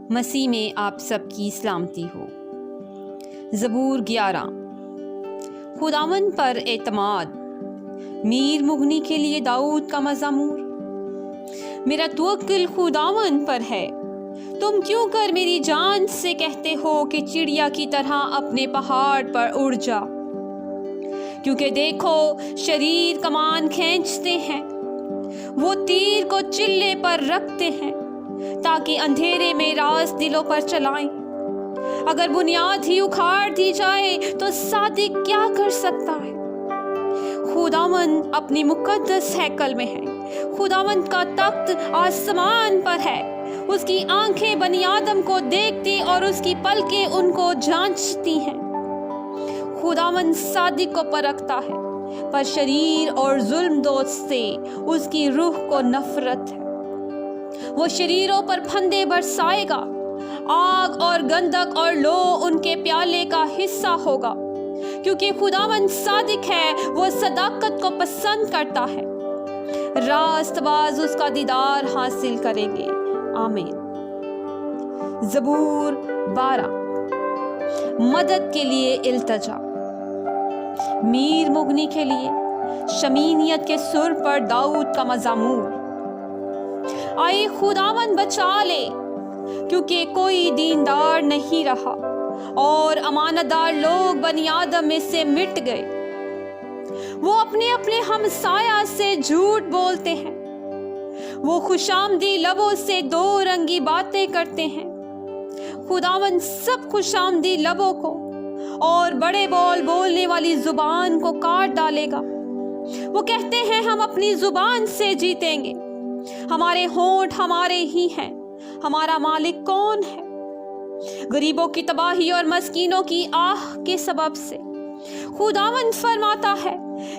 مسیح میں آپ سب کی سلامتی ہو۔ زبور 11۔ خداوند پر اعتماد۔ میر مغنی کے لیے داؤد کا مزمور۔ میرا توکل خداوند پر ہے، تم کیوں کر میری جان سے کہتے ہو کہ چڑیا کی طرح اپنے پہاڑ پر اڑ جا؟ کیونکہ دیکھو شریر کمان کھینچتے ہیں، وہ تیر کو چلے پر رکھتے ہیں تاکہ اندھیرے میں راز دلوں پر چلائیں۔ اگر بنیاد ہی اکھاڑ دی جائے تو صادق کیا کر سکتا ہے؟ خداوند اپنی مقدس ہیکل میں ہے، خداوند کا تخت آسمان پر ہے۔ اس کی آنکھیں بنی آدم کو دیکھتی اور اس کی پلکیں ان کو جانچتی ہیں۔ خداوند صادق کو پرکھتا ہے، پر شریر اور ظلم دوست سے اس کی روح کو نفرت ہے۔ وہ شریروں پر پھندے برسائے گا، آگ اور گندک اور لو ان کے پیالے کا حصہ ہوگا۔ کیونکہ خداوند صادق ہے، وہ صداقت کو پسند کرتا ہے، راست باز اس کا دیدار حاصل کریں گے۔ آمین۔ زبور 12۔ مدد کے لیے التجا۔ میر مغنی کے لیے شمینیت کے سر پر داؤد کا مزمور۔ آئے خداوند بچا لے، کیونکہ کوئی دیندار نہیں رہا اور امانت دار لوگ بنی آدم میں سے مٹ گئے۔ وہ اپنے اپنے ہمسایہ سے جھوٹ بولتے ہیں، وہ خوشامدی لبوں سے دو رنگی باتیں کرتے ہیں۔ خداوند سب خوشامدی لبوں کو اور بڑے بول بولنے والی زبان کو کاٹ ڈالے گا۔ وہ کہتے ہیں ہم اپنی زبان سے جیتیں گے، ہمارے ہونٹ ہمارے ہی ہیں، ہمارا مالک کون ہے؟ غریبوں کی تباہی اور مسکینوں کی آہ کے سبب سے خداوند فرماتا ہے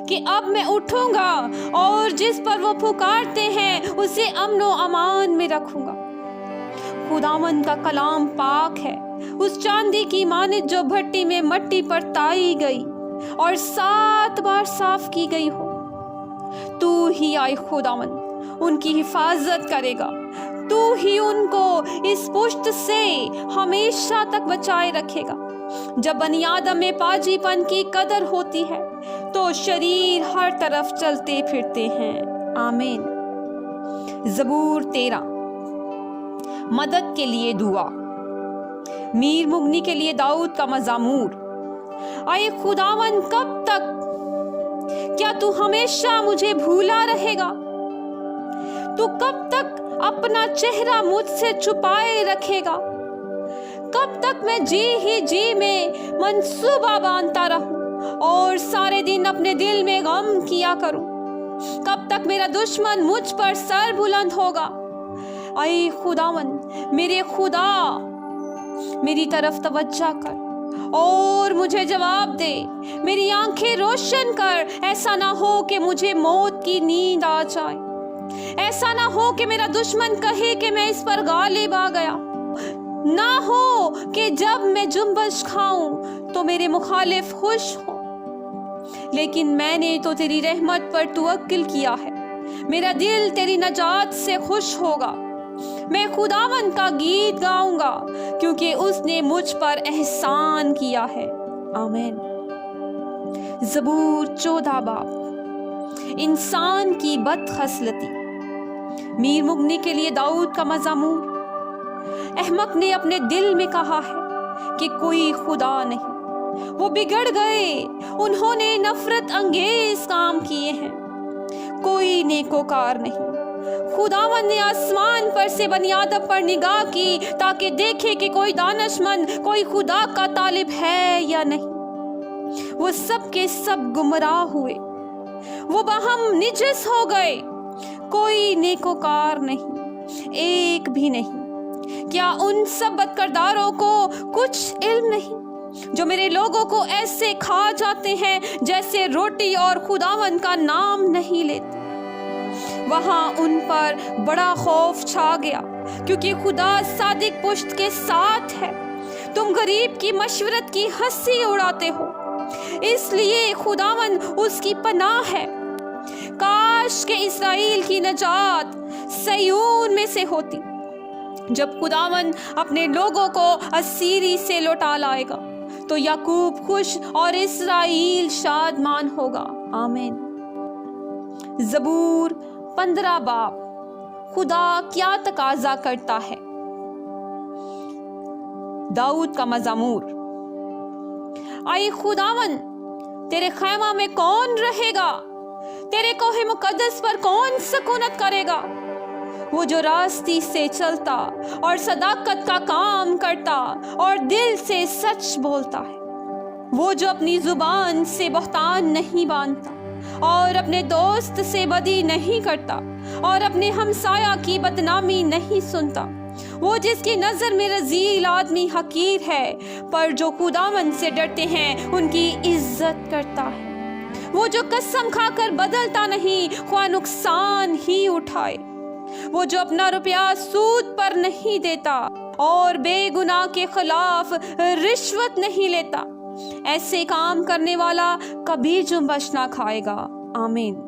کہ اب میں اٹھوں گا اور جس پر وہ پکارتے ہیں اسے امن و امان میں رکھوں گا۔ خداوند کا کلام پاک ہے، اس چاندی کی مانند جو بھٹی میں مٹی پر تائی گئی اور 7 بار صاف کی گئی ہو۔ تو ہی آئے خداوند ان کی حفاظت کرے گا، تو ہی ان کو اس پشت سے ہمیشہ تک بچائے رکھے گا۔ جب بنی آدم میں پاجی پن کی قدر ہوتی ہے تو شریر ہر طرف چلتے پھرتے ہیں۔ آمین۔ زبور 13۔ مدد کے لیے دعا۔ میر مغنی کے لیے داؤد کا مزمور۔ آئے خداوند کب تک؟ کیا تو ہمیشہ مجھے بھولا رہے گا؟ تو کب تک اپنا چہرہ مجھ سے چھپائے رکھے گا؟ کب تک میں جی ہی جی میں منصوبہ باندھتا رہوں اور سارے دن اپنے دل میں غم کیا کروں؟ کب تک میرا دشمن مجھ پر سر بلند ہوگا؟ اے خداوند میرے خدا، میری طرف توجہ کر اور مجھے جواب دے، میری آنکھیں روشن کر۔ ایسا نہ ہو کہ مجھے موت کی نیند آ جائے، ایسا نہ ہو کہ میرا دشمن کہے کہ میں اس پر غالب آ گیا، نہ ہو کہ جب میں جنبش کھاؤں تو میرے مخالف خوش ہوں۔ لیکن میں نے تو تیری رحمت پر توکل کیا ہے، میرا دل تیری نجات سے خوش ہوگا۔ میں خداوند کا گیت گاؤں گا، کیونکہ اس نے مجھ پر احسان کیا ہے۔ آمین۔ زبور 14 باب۔ انسان کی بد خصلتی۔ میر مغنی کے لیے داؤد کا مزمور۔ احمق نے اپنے دل میں کہا ہے کہ کوئی خدا نہیں، وہ بگڑ گئے، انہوں نے نفرت انگیز کام کیے ہیں، کوئی نیکوکار نہیں۔ خداوند نے آسمان پر سے بنی آدم پر نگاہ کی تاکہ دیکھے کہ کوئی دانشمند، کوئی خدا کا طالب ہے یا نہیں۔ وہ سب کے سب گمراہ ہوئے، وہ باہم نجس ہو گئے، کوئی نیکوکار نہیں، ایک بھی نہیں۔ کیا ان سب بدکرداروں کو کچھ علم نہیں، جو میرے لوگوں کو ایسے کھا جاتے ہیں جیسے روٹی اور خداوند کا نام نہیں لیتے؟ وہاں ان پر بڑا خوف چھا گیا، کیونکہ خدا صادق پشت کے ساتھ ہے۔ تم غریب کی مشورت کی ہنسی اڑاتے ہو، اس لیے خداوند اس کی پناہ ہے۔ کاش کہ اسرائیل کی نجات سیون میں سے ہوتی، جب خداوند اپنے لوگوں کو اسیری سے لوٹا لائے گا تو یعقوب خوش اور اسرائیل شادمان ہوگا۔ آمین۔ زبور 15 باب خدا کیا تقاضا کرتا ہے؟ داؤد کا مزمور۔ اے خداوند، تیرے خیمہ میں کون رہے گا؟ تیرے کوہ مقدس پر کون سکونت کرے گا؟ وہ جو راستی سے چلتا اور صداقت کا کام کرتا اور دل سے سچ بولتا ہے، وہ جو اپنی زبان سے بہتان نہیں باندھتا اور اپنے دوست سے بدی نہیں کرتا اور اپنے ہمسایہ کی بدنامی نہیں سنتا، وہ جس کی نظر میں رذیل آدمی حقیر ہے پر جو خداوند سے ڈرتے ہیں ان کی عزت کرتا ہے، وہ جو قسم کھا کر بدلتا نہیں خواہ نقصان ہی اٹھائے، وہ جو اپنا روپیہ سود پر نہیں دیتا اور بے گناہ کے خلاف رشوت نہیں لیتا، ایسے کام کرنے والا کبھی جنبش نہ کھائے گا۔ آمین۔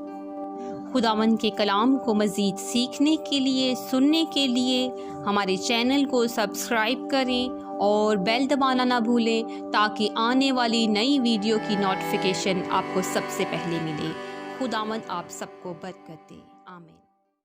خداوند کے کلام کو مزید سیکھنے کے لیے، سننے کے لیے ہمارے چینل کو سبسکرائب کریں اور بیل دبانا نہ بھولیں تاکہ آنے والی نئی ویڈیو کی نوٹیفیکیشن آپ کو سب سے پہلے ملے۔ خداوند آپ سب کو برکت دے۔